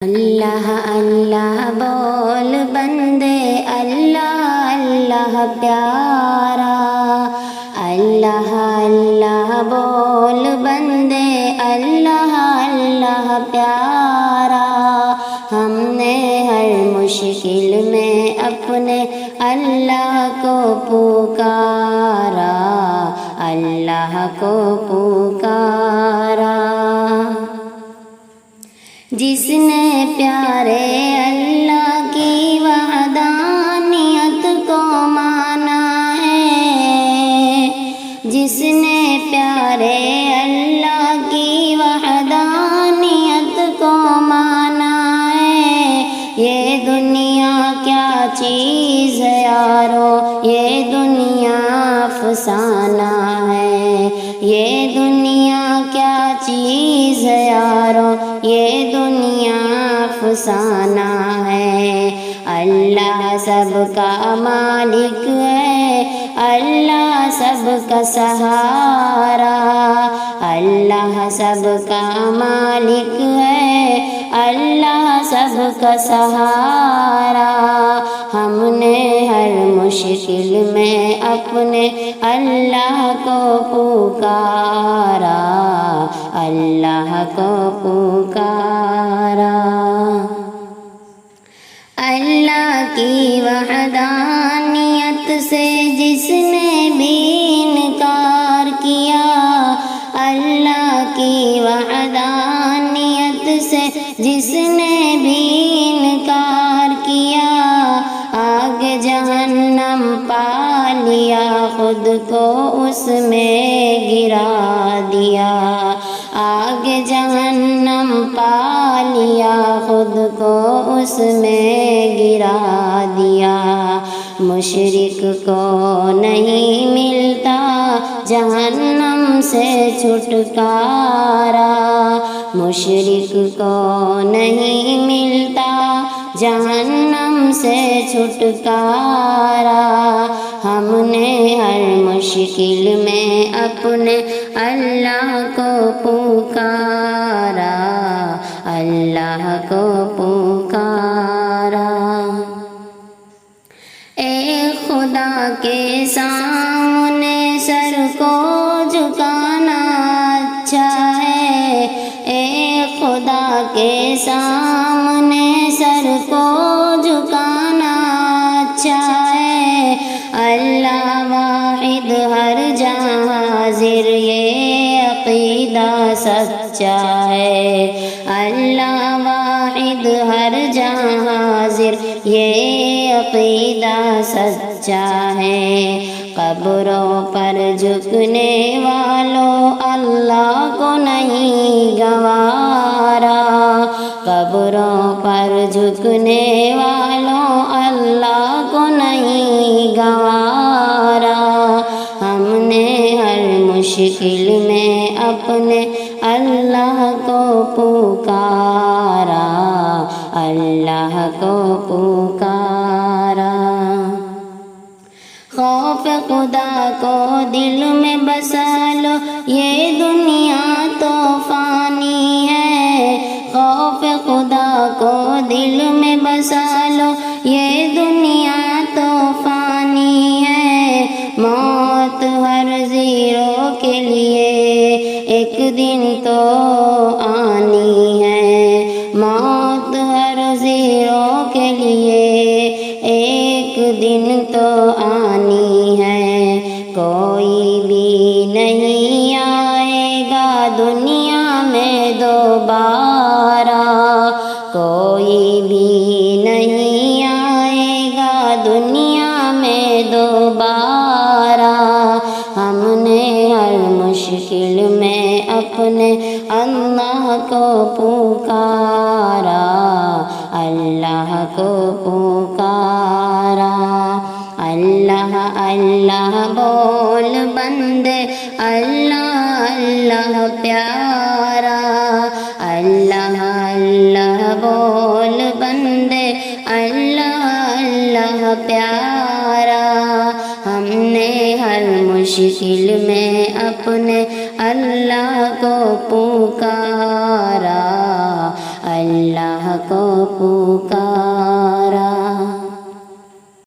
اللہ اللہ بول بندے اللہ اللہ پیارا، اللہ اللہ بول بندے اللہ اللہ پیارا۔ ہم نے ہر مشکل میں اپنے اللہ کو پکارا، اللہ کو پکارا۔ جس نے پیارے اللہ کی وحدانیت کو مانا ہے، جس نے پیارے اللہ کی وحدانیت کو مانا ہے، یہ دنیا کیا چیز ہے یارو، یہ دنیا افسانہ ہے، یہ دنیا کیا چیز ہے یارو، یہ دنیا افسانہ ہے۔ اللہ سب کا مالک ہے، اللہ سب کا سہارا، اللہ سب کا مالک ہے، اللہ سب کا سہارا۔ ہم نے ہر مشکل میں اپنے اللہ کو پکارا، اللہ کو پکارا۔ اللہ کی وحدانیت سے جس نے بھی انکار کیا، اللہ کی وحدانیت سے جس نے بھی انکار کیا، آگ جہنم پا لیا، خود کو اس میں گرا دیا، آگ جہنم پا لیا، خود کو اس میں گرا دیا۔ مشرک کو نہیں ملتا جہنم سے چھٹکارا، مشرک کو نہیں ملتا جہنم سے چھٹکارا۔ ہم نے ہر مشکل میں اپنے اللہ کو پکارا، اللہ کو پکارا۔ اے خدا کے سامنے سر کو جھکانا اچھا ہے، اے خدا کے سامنے سر کو جھکانا اچھا ہے۔ اللہ واحد ہر جہاں حاضر، یہ عقیدہ سچا ہے، اللہ واحد ہر جہاں حاضر، یہ عقیدہ سچا ہے۔ قبروں پر جھکنے والوں اللہ کو نہیں گوارا، قبروں پر جھکنے والوں اللہ کو نہیں گوارا۔ ہم نے ہر مشکل میں اپنے اللہ کو پکارا، اللہ کو پکارا۔ خوف خدا کو دل میں بسا لو، یہ دنیا تو فانی ہے، خوف خدا کو دل میں بسا لو، یہ دنیا تو فانی ہے۔ موت ہر زیرو کے لیے ایک دن تو آنی ہے، موت ہر زیرو کے لیے ایک دن تو آنی ہے۔ کوئی بھی نہیں آئے گا دنیا میں دوبارہ، کوئی بھی نہیں آئے گا دنیا میں دوبارہ۔ ہم نے ہر مشکل میں اپنے اللہ کو پکارا، اللہ کو پکارا۔ اللہ اللہ بول بندے اللہ اللہ پیارا، اللہ اللہ بول بندے اللہ اللہ پیارا۔ ہم نے ہر مشکل میں اپنے اللہ کو پکارا، اللہ کو پکار